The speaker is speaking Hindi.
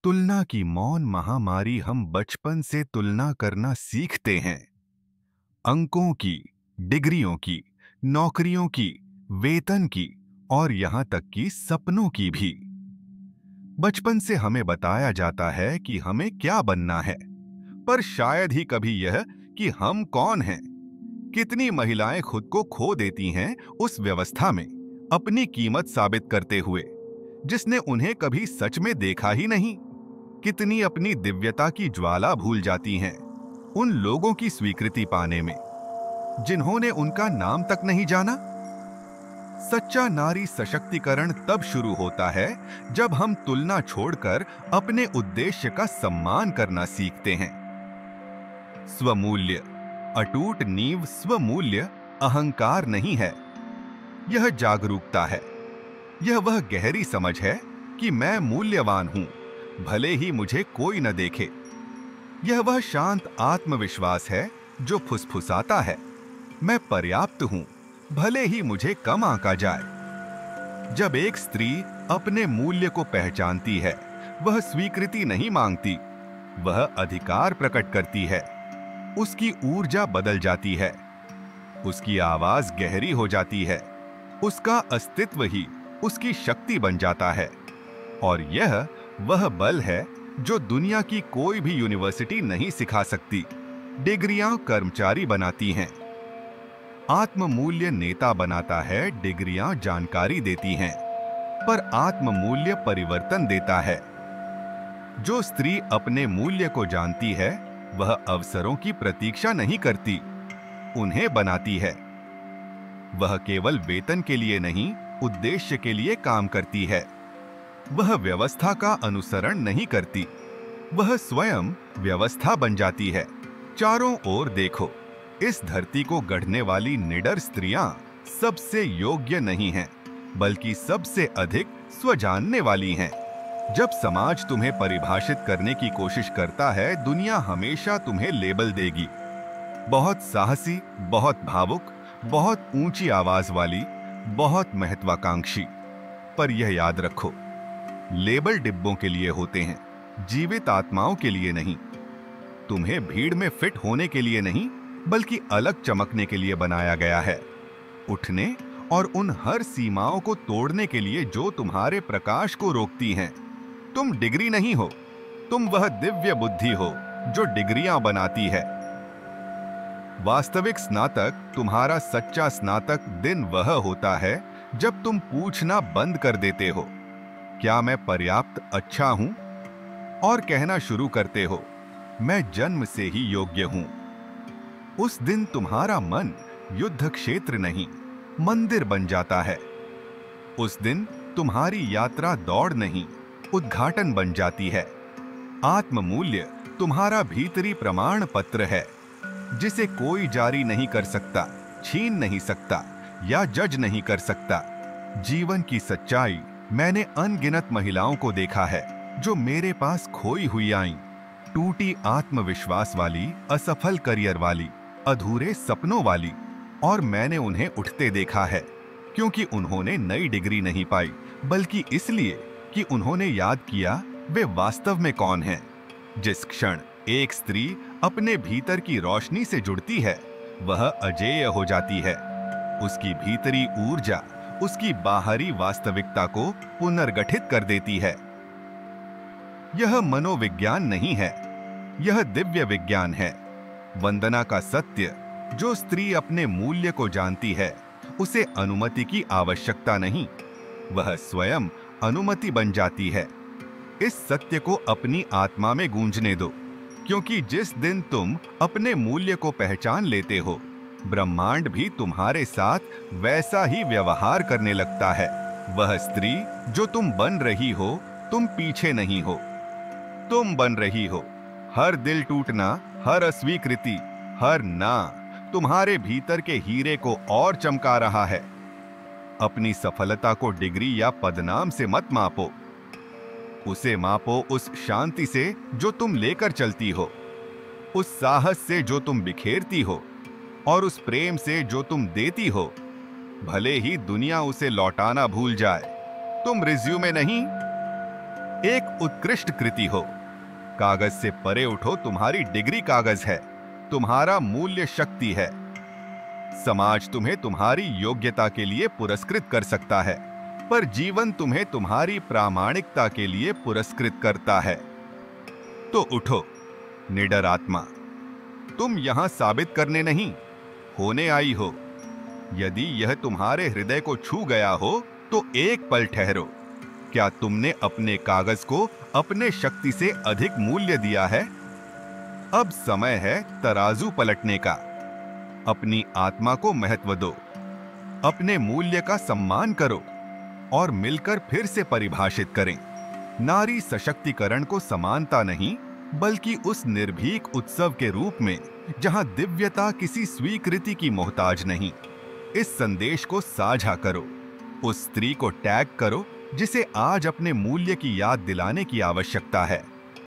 तुलना की मौन महामारी हम बचपन से तुलना करना सीखते हैं। अंकों की, डिग्रियों की, नौकरियों की, वेतन की और यहाँ तक कि सपनों की भी। बचपन से हमें बताया जाता है कि हमें क्या बनना है, पर शायद ही कभी यह कि हम कौन हैं। कितनी महिलाएं खुद को खो देती हैं उस व्यवस्था में, अपनी कीमत साबित करते हुए, जिसने उन्हें कभी सच में देखा ही नहीं। कितनी अपनी दिव्यता की ज्वाला भूल जाती हैं उन लोगों की स्वीकृति पाने में, जिन्होंने उनका नाम तक नहीं जाना। सच्चा नारी सशक्तिकरण तब शुरू होता है जब हम तुलना छोड़कर अपने उद्देश्य का सम्मान करना सीखते हैं। स्वमूल्य, अटूट नींव स्वमूल्य अहंकार नहीं है, यह जागरूकता है। यह वह गहरी समझ है कि मैं मूल्यवान हूं, भले ही मुझे कोई न देखे। यह वह शांत आत्मविश्वास है जो फुसफुसाता है, मैं पर्याप्त हूं, भले ही मुझे कम आंका जाए। जब एक स्त्री अपने मूल्य को पहचानती है, वह स्वीकृति नहीं मांगती, वह अधिकार प्रकट करती है। उसकी ऊर्जा बदल जाती है, उसकी आवाज गहरी हो जाती है, उसका अस्तित्व ही उसकी शक्ति बन जाता है। और यह वह बल है जो दुनिया की कोई भी यूनिवर्सिटी नहीं सिखा सकती। डिग्रियां कर्मचारी बनाती हैं, आत्ममूल्य नेता बनाता है। डिग्रियां जानकारी देती हैं, पर आत्ममूल्य परिवर्तन देता है। जो स्त्री अपने मूल्य को जानती है, वह अवसरों की प्रतीक्षा नहीं करती, उन्हें बनाती है। वह केवल वेतन के लिए नहीं, उद्देश्य के लिए काम करती है। वह व्यवस्था का अनुसरण नहीं करती, वह स्वयं व्यवस्था बन जाती है। चारों ओर देखो, इस धरती को गढ़ने वाली निडर स्त्रियां सबसे योग्य नहीं हैं, बल्कि सबसे अधिक स्वजानने वाली हैं। जब समाज तुम्हें परिभाषित करने की कोशिश करता है, दुनिया हमेशा तुम्हें लेबल देगी। बहुत साहसी, बहुत भावुक, बहुत ऊंची आवाज वाली, बहुत महत्वाकांक्षी। पर यह याद रखो, लेबल डिब्बों के लिए होते हैं, जीवित आत्माओं के लिए नहीं। तुम्हें भीड़ में फिट होने के लिए नहीं, बल्कि अलग चमकने के लिए बनाया गया है। उठने और उन हर सीमाओं को तोड़ने के लिए जो तुम्हारे प्रकाश को रोकती हैं। तुम डिग्री नहीं हो, तुम वह दिव्य बुद्धि हो जो डिग्रियां बनाती है। वास्तविक स्नातक, तुम्हारा सच्चा स्नातक दिन वह होता है जब तुम पूछना बंद कर देते हो, क्या मैं पर्याप्त अच्छा हूं? और कहना शुरू करते हो, मैं जन्म से ही योग्य हूं। उस दिन तुम्हारा मन युद्ध क्षेत्र नहीं, मंदिर बन जाता है। उस दिन तुम्हारी यात्रा दौड़ नहीं, उद्घाटन बन जाती है। आत्ममूल्य तुम्हारा भीतरी प्रमाण पत्र है, जिसे कोई जारी नहीं कर सकता, छीन नहीं सकता या जज नहीं कर सकता। जीवन की सच्चाई, मैंने अनगिनत महिलाओं को देखा है जो मेरे पास खोई हुई आईं, टूटी आत्मविश्वास वाली, असफल करियर वाली, अधूरे सपनों वाली, और मैंने उन्हें उठते देखा है, क्योंकि उन्होंने नई डिग्री नहीं पाई, बल्कि इसलिए कि उन्होंने याद किया वे वास्तव में कौन हैं। जिस क्षण एक स्त्री अपने भीतर की रोशनी से जुड़ती है, वह अजेय हो जाती है। उसकी भीतरी ऊर्जा उसकी बाहरी वास्तविकता को पुनर्गठित कर देती है। यह मनोविज्ञान नहीं है, यह दिव्य विज्ञान है। वंदना का सत्य, जो स्त्री अपने मूल्य को जानती है, उसे अनुमति की आवश्यकता नहीं, वह स्वयं अनुमति बन जाती है। इस सत्य को अपनी आत्मा में गूंजने दो, क्योंकि जिस दिन तुम अपने मूल्य को पहचान लेते हो, ब्रह्मांड भी तुम्हारे साथ वैसा ही व्यवहार करने लगता है। वह स्त्री जो तुम बन रही हो, तुम पीछे नहीं हो, तुम बन रही हो। हर दिल टूटना, हर अस्वीकृति, हर ना तुम्हारे भीतर के हीरे को और चमका रहा है। अपनी सफलता को डिग्री या पदनाम से मत मापो, उसे मापो उस शांति से जो तुम लेकर चलती हो, उस साहस से जो तुम बिखेरती हो, और उस प्रेम से जो तुम देती हो। भले ही दुनिया उसे लौटाना भूल जाए, तुम रिज्यूमे नहीं, एक उत्कृष्ट कृति हो। कागज से परे उठो, तुम्हारी डिग्री कागज है, तुम्हारा मूल्य शक्ति है। समाज तुम्हें तुम्हारी योग्यता के लिए पुरस्कृत कर सकता है, पर जीवन तुम्हें तुम्हारी प्रामाणिकता के लिए पुरस्कृत करता है। तो उठो निडर आत्मा, तुम यहां साबित करने नहीं, होने आई हो। यदि यह तुम्हारे हृदय को छू गया हो तो एक पल ठहरो। क्या तुमने अपने कागज को अपने शक्ति से अधिक मूल्य दिया है? अब समय है तराजू पलटने का। अपनी आत्मा को महत्व दो, अपने मूल्य का सम्मान करो और मिलकर फिर से परिभाषित करें। नारी सशक्तिकरण को समानता नहीं, बल्कि उस निर्भीक उत्सव के रूप में जहां दिव्यता किसी स्वीकृति की मोहताज नहीं। इस संदेश को साझा करो, उस स्त्री को टैग करो जिसे आज अपने मूल्य की याद दिलाने की आवश्यकता है।